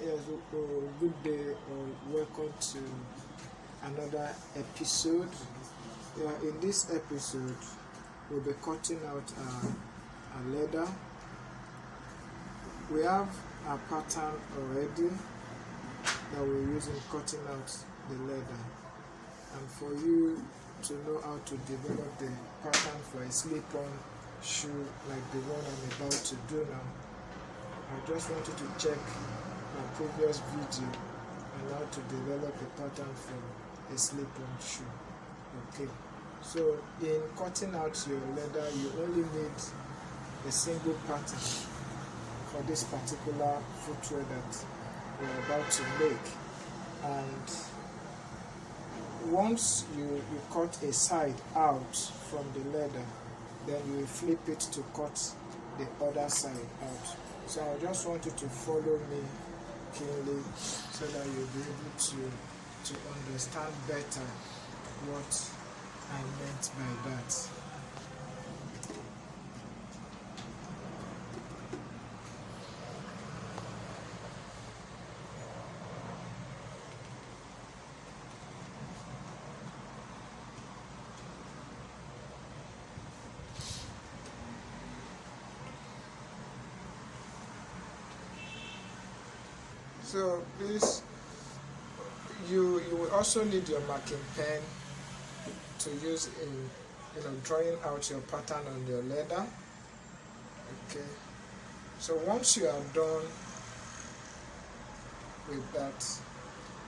Yes, good day or welcome to another episode. In this episode, we'll be cutting out a leather. We have a pattern already that we're using cutting out the leather. And for you to know how to develop the pattern for a slip-on shoe like the one I'm about to do now, I just want you to check my previous video on how to develop a pattern for a slip-on shoe. Okay, so in cutting out your leather, you only need a single pattern for this particular footwear that we're about to make. And once you cut a side out from the leather, then you will flip it to cut the other side out. So I just want you to follow me keenly so that you'll be able to understand better what I meant by that. So please, you will also need your marking pen to use in drawing out your pattern on your leather. Okay. So once you are done with that,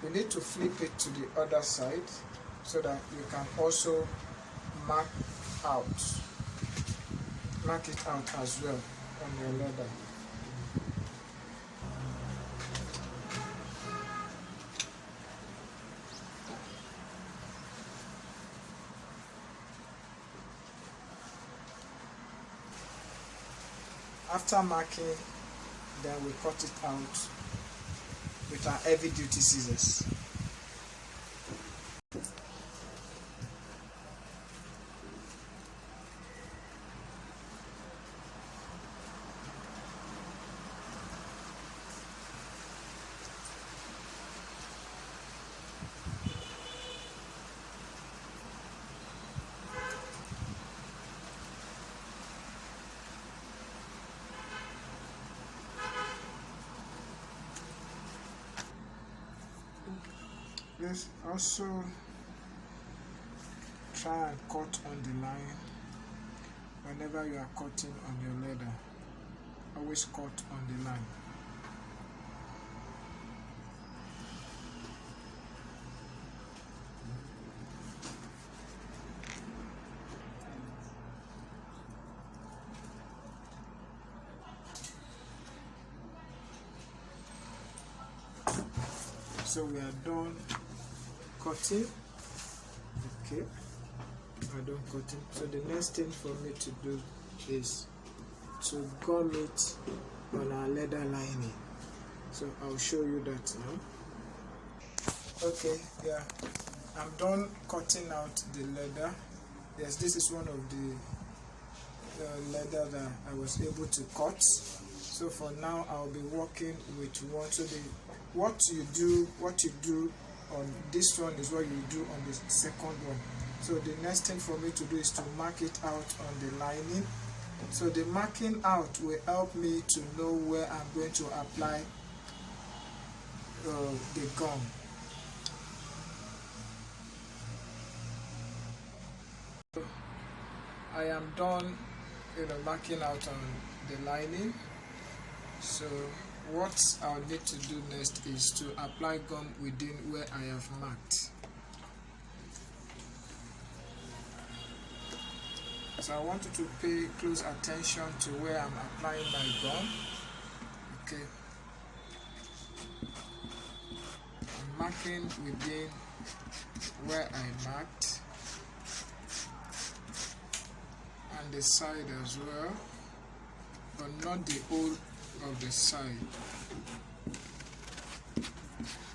you need to flip it to the other side so that you can also mark it out as well on your leather. After marking, then we cut it out with our heavy duty scissors. Yes, also try and cut on the line whenever you are cutting on your leather. Always cut on the line. So we are done cutting. Okay, we're done cutting. So the next thing for me to do is to gum it on our leather lining. So I'll show you that now. Okay, yeah, I'm done cutting out the leather. Yes, this is one of the leather that I was able to cut. So for now, I'll be working with one. So what you do on this one is what you do on the second one. So the next thing for me to do is to mark it out on the lining. So the marking out will help me to know where I'm going to apply the gum. I am done marking out on the lining. So what I'll need to do next is to apply gum within where I have marked. So I want you to pay close attention to where I'm applying my gum. Okay. I'm marking within where I marked and the side as well, but not the whole of the side.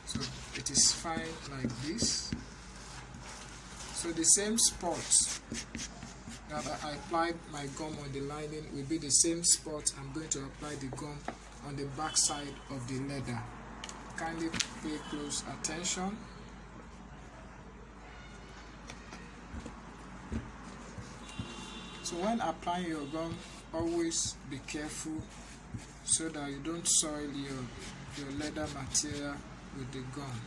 So it is fine like this. So the same spot that I applied my gum on the lining will be the same spot I'm going to apply the gum on the back side of the leather. kindly pay close attention. So when applying your gum, always be careful so that you don't soil your leather material with the gum.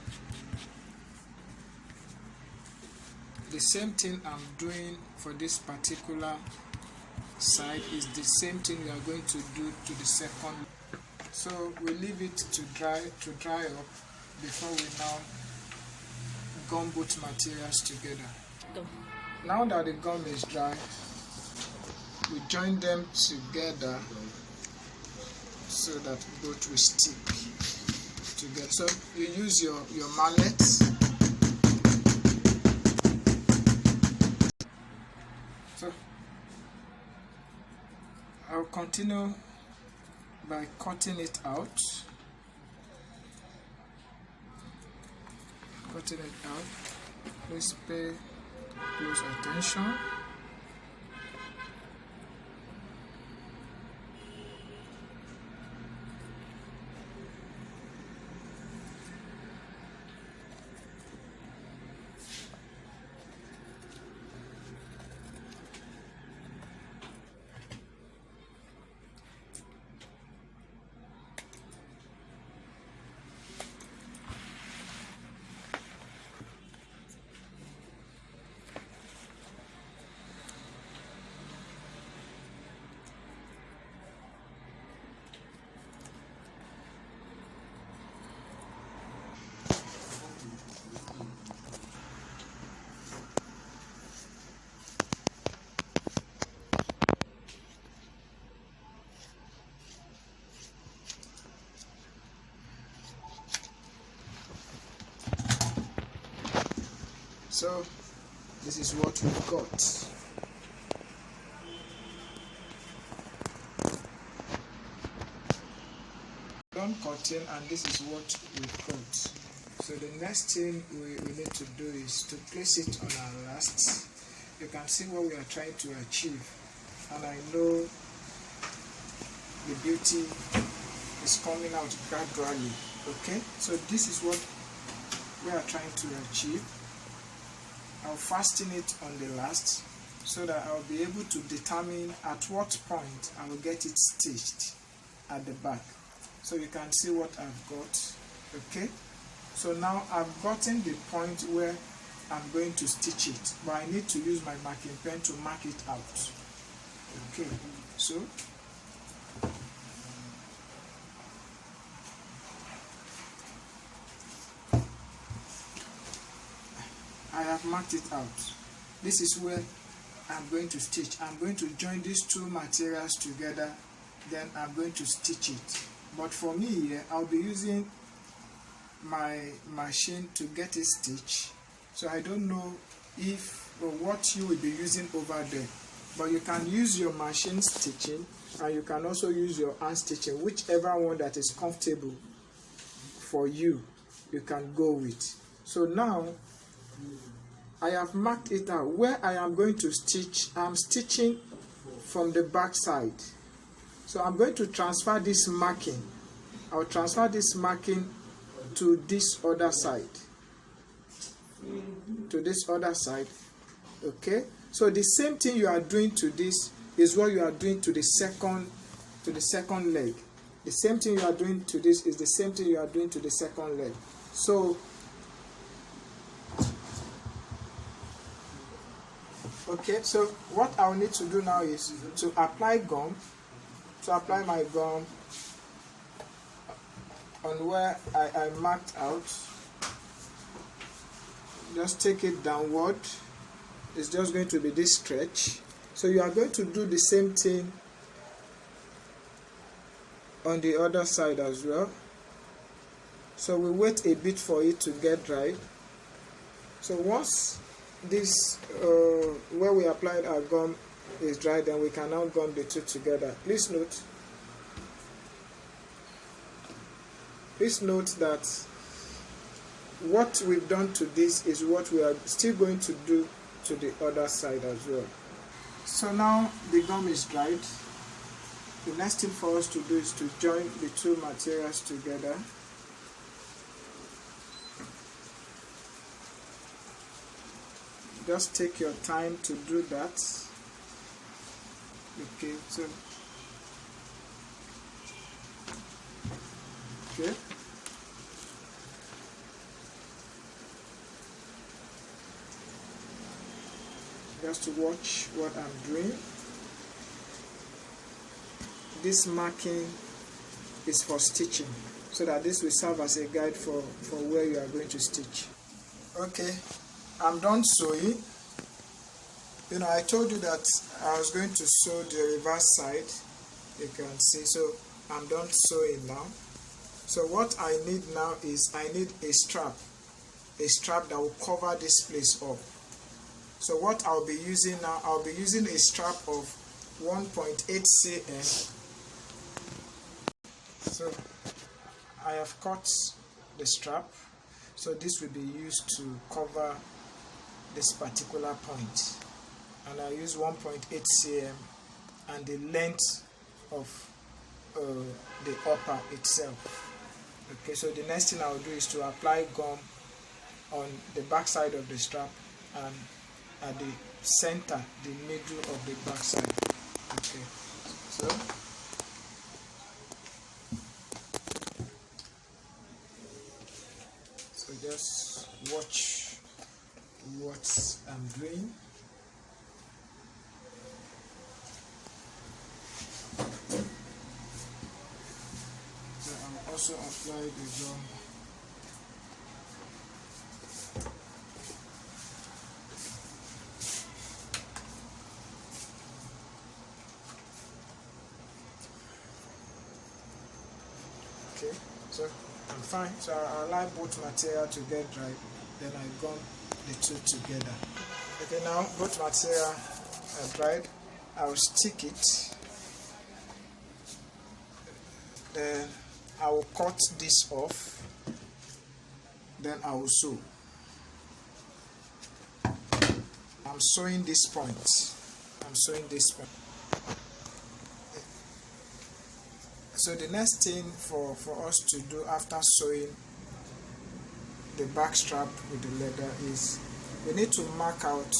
The same thing I'm doing for this particular side is the same thing we are going to do to the second. So we leave it to dry up before we now gum both materials together. Now that the gum is dry, we join them together so that both will stick together. So you use your mallet. So I'll continue by cutting it out. Cutting it out. Please pay close attention. So this is what we've got. Done cutting, and this is what we cut. So the next thing we need to do is to place it on our lasts. You can see what we are trying to achieve, and I know the beauty is coming out gradually. Okay, so this is what we are trying to achieve. I'll fasten it on the last so that I'll be able to determine at what point I will get it stitched at the back. So you can see what I've got. Okay, so now I've gotten the point where I'm going to stitch it, but I need to use my marking pen to mark it out. Okay, so I have marked it out. This is where I'm going to stitch. I'm going to join these two materials together, then I'm going to stitch it. But for me here, I'll be using my machine to get it stitched. So I don't know if or what you will be using over there. But you can use your machine stitching, and you can also use your hand stitching, whichever one that is comfortable for you, you can go with. So now I have marked it out. Where I am going to stitch, I'm stitching from the back side. So I'm going to transfer this marking. I'll transfer this marking to this other side. To this other side. Okay? So the same thing you are doing to this is what you are doing to the second leg. The same thing you are doing to this is the same thing you are doing to the second leg. So okay, so what I'll need to do now is to apply gum. To apply my gum on where I marked out. Just take it downward. It's just going to be this stretch. So you are going to do the same thing on the other side as well. So we wait a bit for it to get dry. So once this where we applied our gum is dry, then we can now gum the two together. Please note that what we've done to this is what we are still going to do to the other side as well. So now the gum is dried. The next thing for us to do is to join the two materials together. just take your time to do that. Okay, so okay. Just to watch what I'm doing. This marking is for stitching, so that this will serve as a guide for where you are going to stitch. Okay, I'm done sewing. You know, I told you that I was going to sew the reverse side. You can see, so I'm done sewing now. So what I need now is I need a strap that will cover this place up. So what I'll be using now, I'll be using a strap of 1.8 cm. So I have cut the strap, so this will be used to cover this particular point, and I use 1.8 cm and the length of the upper itself. Okay, so the next thing I'll do is to apply gum on the back side of the strap and at the center, the middle of the back side. Okay, so just watch what I'm doing. So I'll also apply the gum. Okay, so I'm fine. So I allow both material to get dry, then I gum the two together. Okay, now both material are dried. I'll stick it. Then I will cut this off. Then I will sew. I'm sewing this point. I'm sewing this point. So the next thing for us to do after sewing the back strap with the leather is we need to mark out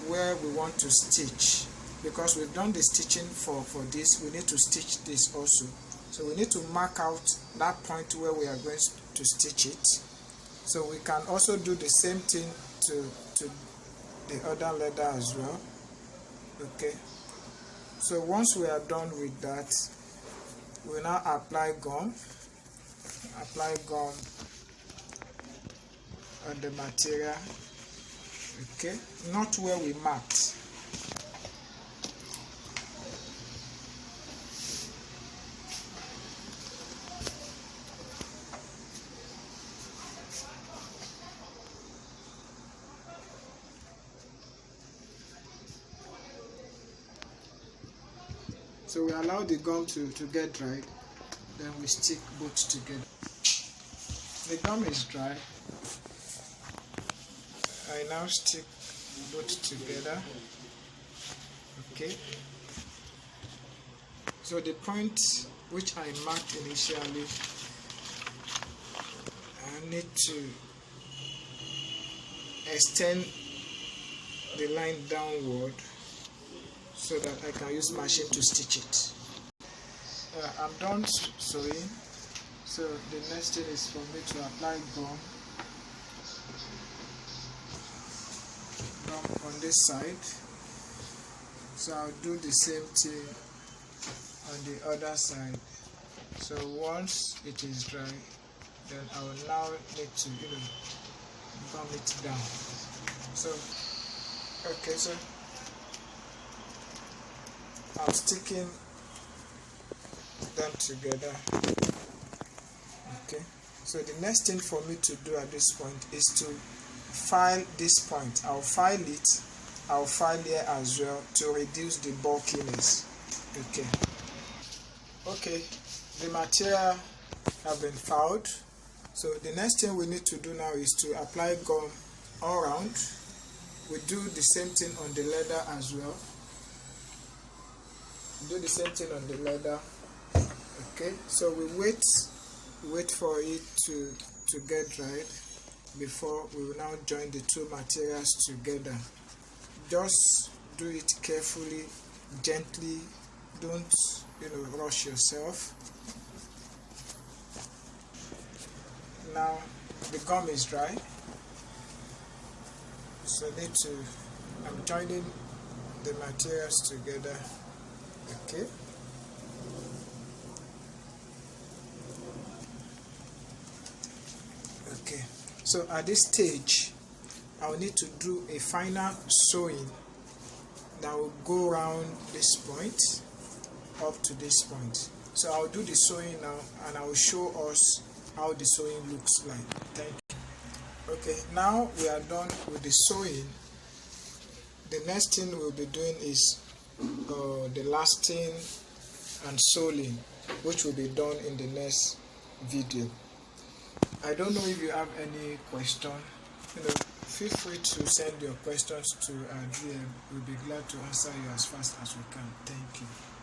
where we want to stitch, because we've done the stitching for this. We need to stitch this also, so we need to mark out that point where we are going to stitch it. So we can also do the same thing to the other leather as well. Okay, so once we are done with that, we now apply gum on the material. Okay, not where we marked. So we allow the gum to get dried, then we stick both together. The gum is dry. I now stick both together. Okay. So the point which I marked initially, I need to extend the line downward so that I can use machine to stitch it. I'm done sewing, so the next thing is for me to apply gum on this side. So I'll do the same thing on the other side. So once it is dry, then I will now need to gum it down. So okay, so I'm sticking them together. Okay, so the next thing for me to do at this point is to file this point. I'll file it, I'll file here as well to reduce the bulkiness. Okay, the material have been filed. So the next thing we need to do now is to apply gum all around. We do the same thing on the leather as well. Do the same thing on the leather. Okay, so we wait for it to get dried. before we will now join the two materials together. Just do it carefully, gently, don't rush yourself. Now the gum is dry, so I'm joining the materials together. Okay. Okay, so at this stage I'll need to do a final sewing that will go around this point up to this point. So I'll do the sewing now and I will show us how the sewing looks like. Thank you. Okay, now we are done with the sewing. The next thing we'll be doing is the lasting and soling, which will be done in the next video. I don't know if you have any question. Feel free to send your questions to our DM. We'll be glad to answer you as fast as we can. Thank you.